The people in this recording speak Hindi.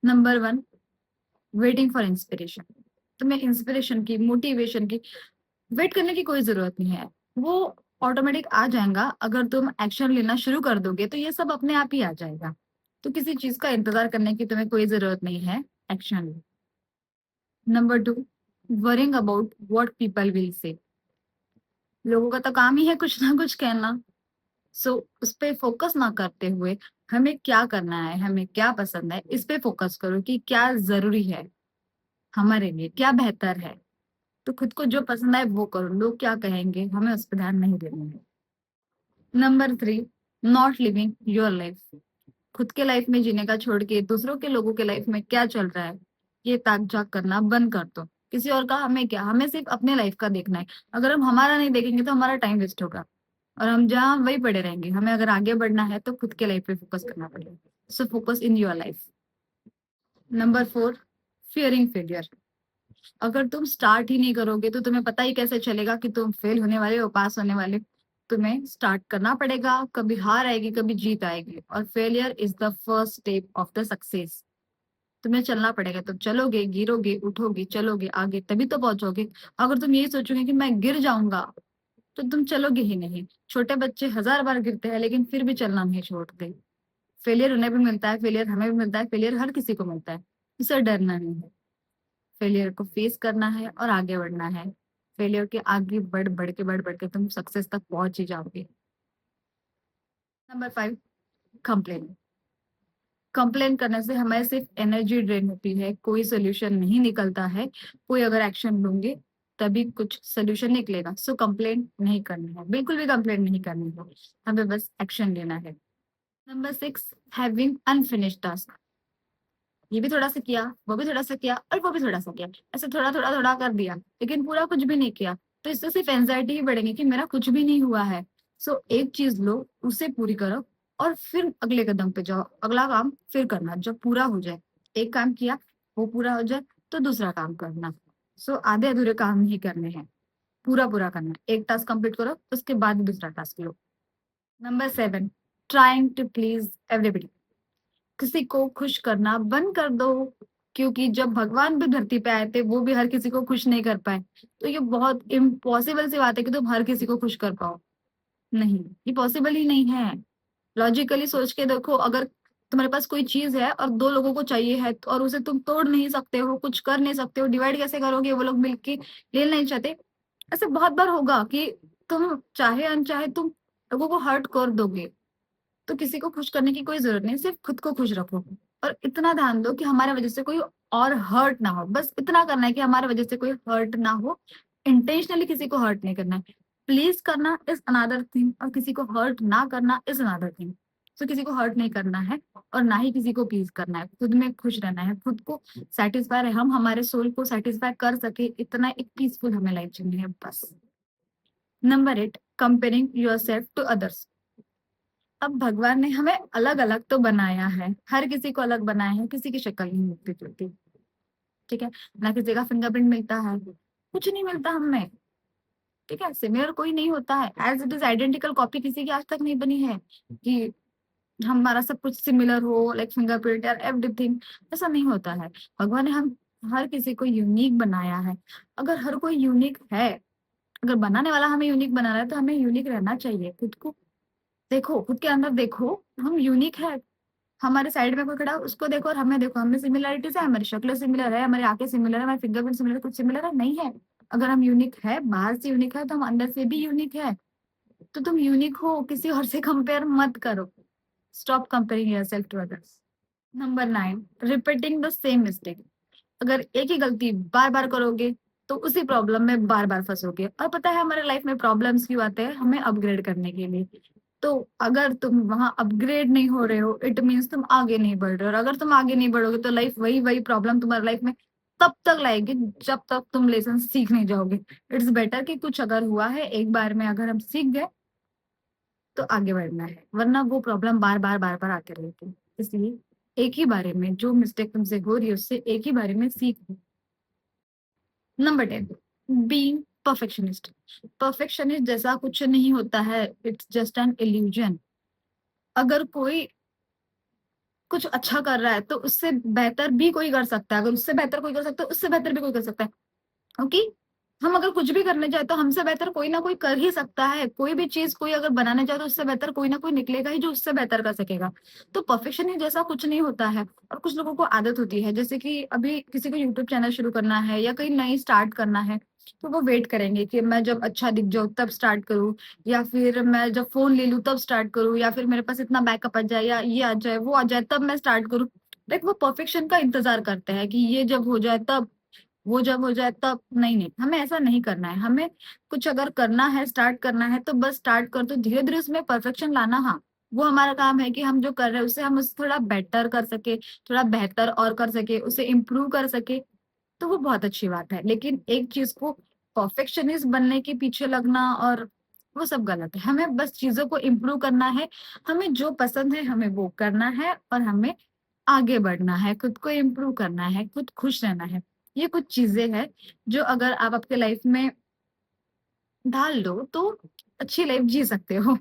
Number 1, waiting for inspiration. तुम्हें इंस्पिरेशन की, मोटिवेशन की वेट करने की कोई ज़रूरत नहीं है। वो ऑटोमेटिक आ जाएगा। अगर तुम एक्शन लेना शुरू कर दोगे तो ये सब अपने आप ही आ जाएगा। तो किसी चीज़ का इंतज़ार करने की तुम्हें कोई ज़रूरत नहीं है, action low. Number 2, worrying about what people will say. लोगों का तो काम ही है कुछ ना कुछ कहना। सो उस पे फोकस ना करते हुए हमें क्या करना है, हमें क्या पसंद है, इस पे फोकस करो कि क्या ज़रूरी है हमारे लिए, क्या बेहतर है। तो खुद को जो पसंद आए वो करो। लोग क्या कहेंगे हमें उस पर ध्यान नहीं देना है। Number 3, not living your life. खुद के लाइफ में जीने का छोड़ के दूसरों के लोगों के लाइफ में क्या चल रहा है ये ताक झाक करना बंद कर दो। किसी और का हमें क्या, हमें सिर्फ अपने लाइफ का देखना है। अगर हम हमारा नहीं देखेंगे तो हमारा टाइम वेस्ट होगा और हम जहाँ वही पड़े रहेंगे। हमें अगर आगे बढ़ना है तो खुद के लाइफ पे फोकस करना पड़ेगा। So focus in your life. Number 4, fearing failure. अगर तुम स्टार्ट ही नहीं करोगे तो तुम्हें पता ही कैसे चलेगा कि तुम फेल होने वाले हो, पास होने वाले। तुम्हें स्टार्ट करना पड़ेगा। कभी हार आएगी, कभी जीत आएगी, और failure is the first step of the success. तुम्हें चलना पड़ेगा। तुम चलोगे, गिरोगे, उठोगे, चलोगे आगे, तभी तो पहुंचोगे। अगर तुम यही सोचोगे कि मैं गिर जाऊंगा तो तुम चलोगे ही नहीं। छोटे बच्चे 1000 बार गिरते हैं लेकिन फिर भी चलना नहीं छोड़ते। फेलियर उन्हें भी मिलता है, फेलियर हमें भी मिलता है, फेलियर हर किसी को मिलता है। इसे डरना नहीं है। फेलियर को फेस करना है और आगे बढ़ना है। फेलियर के आगे बढ़ बढ़ के तुम सक्सेस तक पहुंच ही जाओगे। Number 5, complain. कंप्लेन करने से हमें सिर्फ एनर्जी ड्रेन होती है, कोई सोल्यूशन नहीं निकलता है। कोई अगर एक्शन लूंगे तभी कुछ सोल्यूशन निकलेगा। सो कंप्लेन नहीं करनी है, बिल्कुल भी कंप्लेन नहीं करनी है। हमें बस एक्शन लेना है। Number 6, having unfinished task. ये भी थोड़ा सा किया, वो भी थोड़ा सा किया, और वो भी थोड़ा सा किया। ऐसे थोड़ा थोड़ा थोड़ा कर दिया लेकिन पूरा कुछ भी नहीं किया। तो इससे सिर्फ एंजाइटी ही बढ़ेगी कि मेरा कुछ भी नहीं हुआ है। सो एक चीज लो, उसे पूरी करो, और फिर अगले कदम पे जाओ। अगला काम फिर करना जब पूरा हो जाए। एक काम किया, वो पूरा हो जाए तो दूसरा काम करना। सो आधे अधूरे काम नहीं करने हैं, पूरा पूरा करना है। एक टास्क कंप्लीट करो उसके बाद दूसरा टास्क लो। Number 7, trying to please everybody. किसी को खुश करना बंद कर दो। क्योंकि जब भगवान भी धरती पे आए थे वो भी हर किसी को खुश नहीं कर पाए। तो ये बहुत इम्पॉसिबल सी बात है कि तुम हर किसी को खुश कर पाओ। नहीं, ये पॉसिबल ही नहीं है। लॉजिकली सोच के देखो, अगर तुम्हारे पास कोई चीज है और 2 लोगों को चाहिए है और उसे तुम तोड़ नहीं सकते हो, कुछ कर नहीं सकते हो, डिवाइड कैसे करोगे? वो लोग मिलके ले नहीं चाहते। ऐसे बहुत बार होगा कि तुम चाहे अनचाहे तुम लोगों को हर्ट कर दोगे। तो किसी को खुश करने की कोई जरूरत नहीं, सिर्फ खुद को खुश रखो। और इतना ध्यान दो कि हमारे वजह से कोई और हर्ट ना हो। बस इतना करना है कि हमारे वजह से कोई हर्ट ना हो। इंटेंशनली किसी को हर्ट नहीं करना है। प्लीज करना इज अनदर थिंग और किसी को हर्ट ना करना इज अनदर थिंग। तो किसी को हर्ट नहीं करना है और ना ही किसी को प्लीज करना है। खुद में खुश रहना है, खुद को सेटिस्फाई है, हम हमारे सोल को सेटिस्फाई कर सके, इतना एक पीसफुल हमें लाइफ जीनी है बस। Number 8, comparing your self to others. अब भगवान ने हमें अलग अलग तो बनाया है, हर किसी को अलग बनाया है, किसी की शक्ल नहीं मिलती जुलती। ठीक है, ना किसी का फिंगरप्रिंट मिलता है, कुछ नहीं मिलता हमें। ठीक है, सिमिलर कोई नहीं होता है। As it is identical copy किसी की आज तक नहीं बनी है कि हमारा सब कुछ सिमिलर हो, लाइक फिंगरप्रिंट और एवरीथिंग। ऐसा नहीं होता है। भगवान ने हम हर किसी को यूनिक बनाया है। अगर हर कोई यूनिक है, अगर बनाने वाला हमें यूनिक बना रहा है तो हमें यूनिक रहना चाहिए। खुद को देखो, खुद के अंदर देखो, हम यूनिक है। हमारे साइड में कोई खड़ा है उसको देखो और हमें देखो, हमें सिमिलरिटीज है, हमारी शक्ल सिमिलर है, हमारी आंखें सिमिलर है, हमारे फिंगरप्रिंट सिमिलर है, कुछ सिमिलर है नहीं है। अगर हम यूनिक है, बाहर से यूनिक है, तो हम अंदर से भी यूनिक है। तो तुम यूनिक हो, किसी और से कंपेयर मत करो। Stop comparing yourself to others. Number 9, repeating the same mistake. अगर एक ही गलती बार बार करोगे तो उसी प्रॉब्लम में बार बार फंसोगे। और पता है हमारे लाइफ में प्रॉब्लम्स क्यों आते हैं? हमें अपग्रेड करने के लिए। तो अगर तुम वहां अपग्रेड नहीं हो रहे हो, इट मीन्स तुम आगे नहीं बढ़ रहे हो। और अगर तुम आगे नहीं बढ़ोगे तो लाइफ वही वही प्रॉब्लम तुम्हारी लाइफ में तब तक लाएगी जब तक तुम लेसन सीख नहीं जाओगे। इट्स बेटर कि कुछ अगर हुआ है एक बार में, अगर हम सीख गए तो आगे बढ़ना है, वरना वो प्रॉब्लम बार बार आते रहेगी। इसलिए एक ही बारे में जो मिस्टेक तुमसे हो रही है उससे एक ही बारे में सीख लो। Number 10, being perfectionist. परफेक्शनिस्ट जैसा कुछ नहीं होता है, इट्स जस्ट एन इल्यूजन। अगर कोई कुछ अच्छा कर रहा है, तो उससे बेहतर भी कोई कर सकता है। अगर उससे बेहतर कोई कर सकता है, उससे बेहतर भी कोई कर सकता है। क्योंकि हम अगर कुछ भी करने जाए तो हमसे बेहतर कोई ना कोई कर ही सकता है। कोई भी चीज़ कोई अगर बनाने जाए तो उससे बेहतर कोई ना कोई निकलेगा ही जो उससे बेहतर कर सकेगा। तो परफेक्शन ही जैसा कुछ नहीं होता है और कुछ लोगों को आदत होती है जैसे कि अभी किसी को यूट्यूब चैनल शुरू करना है या कहीं नई स्टार्ट करना है, तो वो वेट करेंगे कि मैं जब अच्छा दिख जाऊँ तब स्टार्ट करूँ या फिर मैं जब फ़ोन ले लूँ तब स्टार्ट करूँ या फिर मेरे पास इतना बैकअप आ जाए या ये आ जाए, वो आ जाए तब मैं स्टार्ट करूँ। लाइक वो परफेक्शन का इंतज़ार करते हैं कि ये जब हो जाए तब वो जब हो जाए तब नहीं, हमें ऐसा नहीं करना है। हमें कुछ अगर करना है, स्टार्ट करना है तो बस स्टार्ट कर दो, धीरे-धीरे उसमें परफेक्शन लाना हाँ, वो हमारा काम है कि हम जो कर रहे हैं उससे हम उसे थोड़ा बेटर कर सकें, थोड़ा बेहतर और कर सकें, उसे इम्प्रूव कर सकें, तो वो बहुत अच्छी बात है। लेकिन एक चीज़ को परफेक्शनिस्ट बनने के पीछे लगना और वो सब गलत है। हमें बस चीज़ों को इम्प्रूव करना है, हमें जो पसंद है हमें वो करना है और हमें आगे बढ़ना है, खुद को इम्प्रूव करना है, खुद खुश रहना है। ये कुछ चीज़ें हैं जो अगर आप आपके लाइफ में ढाल लो तो अच्छी लाइफ जी सकते हो।